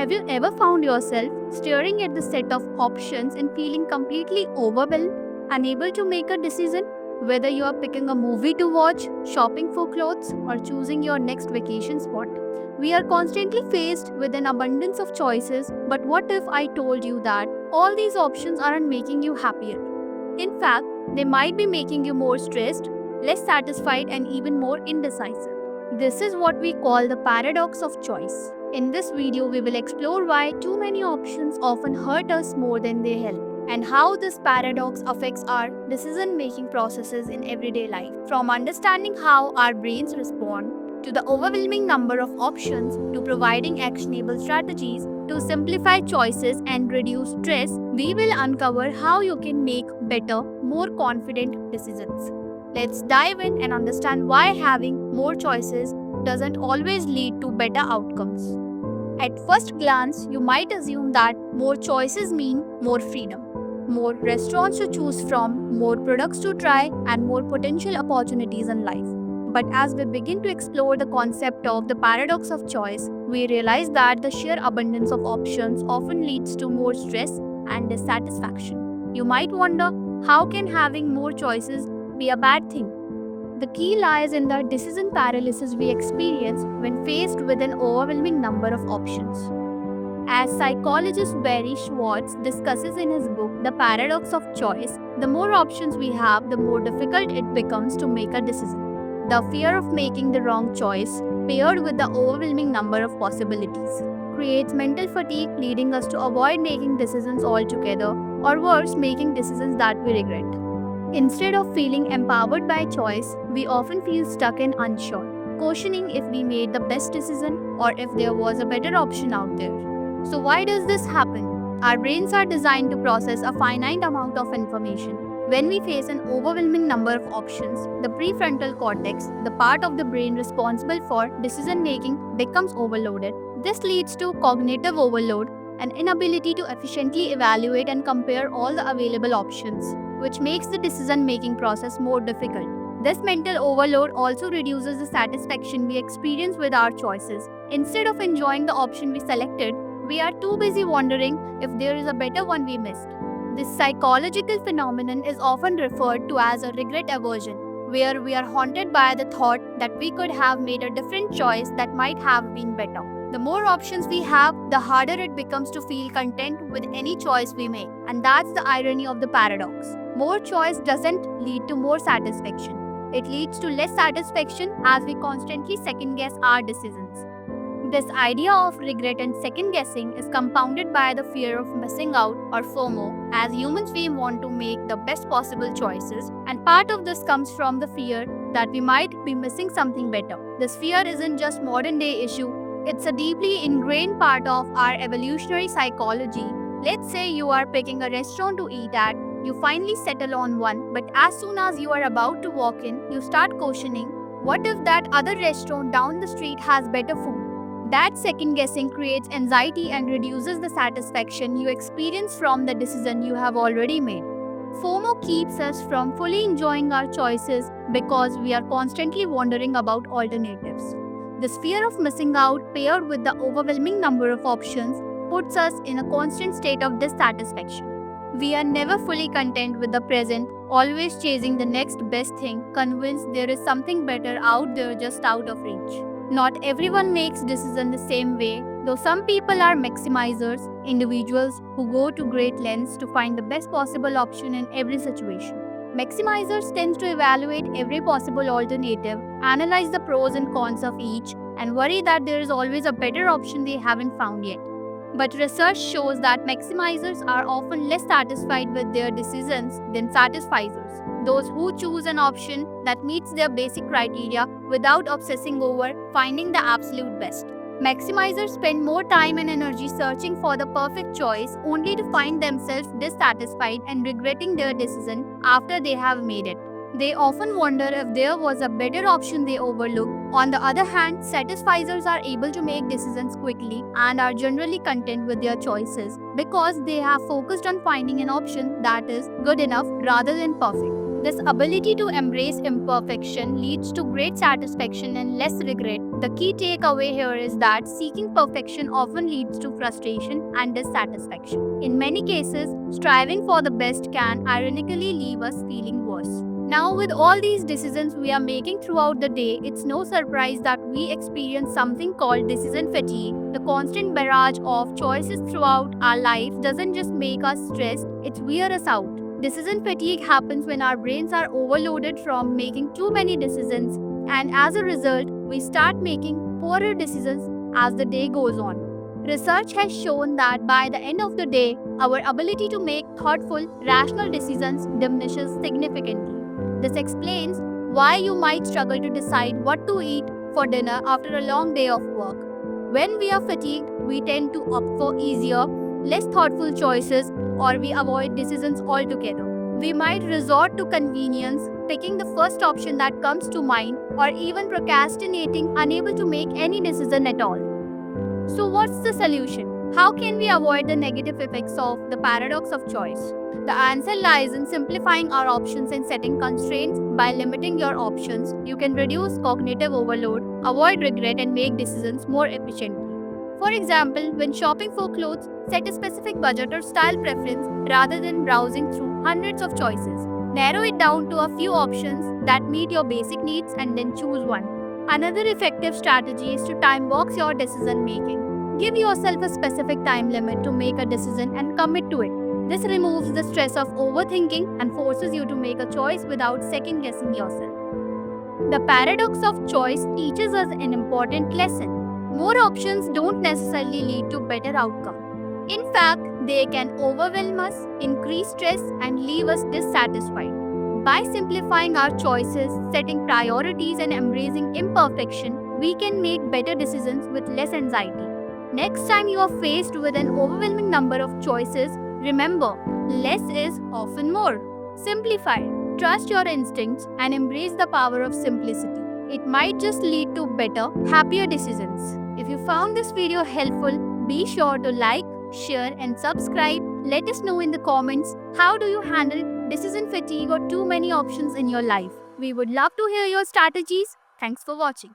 Have you ever found yourself staring at the set of options and feeling completely overwhelmed, unable to make a decision? Whether you are picking a movie to watch, shopping for clothes, or choosing your next vacation spot, we are constantly faced with an abundance of choices. But what if I told you that all these options aren't making you happier? In fact, they might be making you more stressed, less satisfied, and even more indecisive. This is what we call the paradox of choice. In this video, we will explore why too many options often hurt us more than they help, and how this paradox affects our decision making processes in everyday life. From understanding how our brains respond to the overwhelming number of options, to providing actionable strategies to simplify choices and reduce stress, we will uncover how you can make better, more confident decisions. Let's dive in and understand why having more choices doesn't always lead to better outcomes. At first glance, you might assume that more choices mean more freedom, more restaurants to choose from, more products to try, and more potential opportunities in life. But as we begin to explore the concept of the paradox of choice, we realize that the sheer abundance of options often leads to more stress and dissatisfaction. You might wonder, how can having more choices be a bad thing? The key lies in the decision paralysis we experience when faced with an overwhelming number of options. As psychologist Barry Schwartz discusses in his book The Paradox of Choice, the more options we have, the more difficult it becomes to make a decision. The fear of making the wrong choice, paired with the overwhelming number of possibilities, creates mental fatigue, leading us to avoid making decisions altogether, or worse, making decisions that we regret. Instead of feeling empowered by choice, we often feel stuck and unsure, questioning if we made the best decision or if there was a better option out there. So, why does this happen? Our brains are designed to process a finite amount of information. When we face an overwhelming number of options, the prefrontal cortex, the part of the brain responsible for decision making, becomes overloaded. This leads to cognitive overload, an inability to efficiently evaluate and compare all the available options, which makes the decision making process more difficult. This mental overload also reduces the satisfaction we experience with our choices. Instead of enjoying the option we selected, we are too busy wondering if there is a better one we missed. This psychological phenomenon is often referred to as a regret aversion, where we are haunted by the thought that we could have made a different choice that might have been better. The more options we have, the harder it becomes to feel content with any choice we make. And that's the irony of the paradox. More choice doesn't lead to more satisfaction. It leads to less satisfaction as we constantly second guess our decisions. This idea of regret and second guessing is compounded by the fear of missing out, or FOMO. As humans, we want to make the best possible choices, and part of this comes from the fear that we might be missing something better. This fear isn't just modern day issue, it's a deeply ingrained part of our evolutionary psychology. Let's say you are picking a restaurant to eat at, you finally settle on one, but as soon as you are about to walk in, you start questioning, what if that other restaurant down the street has better food? That second guessing creates anxiety and reduces the satisfaction you experience from the decision you have already made. FOMO keeps us from fully enjoying our choices because we are constantly wondering about alternatives. This fear of missing out, paired with the overwhelming number of options, puts us in a constant state of dissatisfaction. We are never fully content with the present, always chasing the next best thing, convinced there is something better out there just out of reach. Not everyone makes decisions the same way, though some people are maximizers, individuals who go to great lengths to find the best possible option in every situation. Maximizers tend to evaluate every possible alternative, analyze the pros and cons of each, and worry that there is always a better option they haven't found yet. But research shows that maximizers are often less satisfied with their decisions than satisficers, those who choose an option that meets their basic criteria without obsessing over finding the absolute best. Maximizers spend more time and energy searching for the perfect choice, only to find themselves dissatisfied and regretting their decision after they have made it. They often wonder if there was a better option they overlooked. On the other hand, satisficers are able to make decisions quickly and are generally content with their choices because they have focused on finding an option that is good enough rather than perfect. This ability to embrace imperfection leads to great satisfaction and less regret. The key takeaway here is that seeking perfection often leads to frustration and dissatisfaction. In many cases, striving for the best can ironically leave us feeling worse. Now, with all these decisions we are making throughout the day, it's no surprise that we experience something called decision fatigue. The constant barrage of choices throughout our life doesn't just make us stressed, it wears us out. Decision fatigue happens when our brains are overloaded from making too many decisions, and as a result, we start making poorer decisions as the day goes on. Research has shown that by the end of the day, our ability to make thoughtful, rational decisions diminishes significantly. This explains why you might struggle to decide what to eat for dinner after a long day of work. When we are fatigued, we tend to opt for easier, less thoughtful choices, or we avoid decisions altogether. We might resort to convenience, picking the first option that comes to mind, or even procrastinating, unable to make any decision at all. So, what's the solution? How can we avoid the negative effects of the paradox of choice? The answer lies in simplifying our options and setting constraints. By limiting your options, you can reduce cognitive overload, avoid regret, and make decisions more efficiently. For example, when shopping for clothes, set a specific budget or style preference rather than browsing through hundreds of choices. Narrow it down to a few options that meet your basic needs and then choose one. Another effective strategy is to time box your decision making. Give yourself a specific time limit to make a decision and commit to it. This removes the stress of overthinking and forces you to make a choice without second guessing yourself. The paradox of choice teaches us an important lesson. More options don't necessarily lead to better outcome. In fact, they can overwhelm us, increase stress, and leave us dissatisfied. By simplifying our choices, setting priorities, and embracing imperfection, we can make better decisions with less anxiety. Next time you are faced with an overwhelming number of choices, remember, less is often more. Simplify, trust your instincts, and embrace the power of simplicity. It might just lead to better, happier decisions. If you found this video helpful, be sure to like, share, and subscribe. Let us know in the comments, how do you handle decision fatigue or too many options in your life? We would love to hear your strategies. Thanks for watching.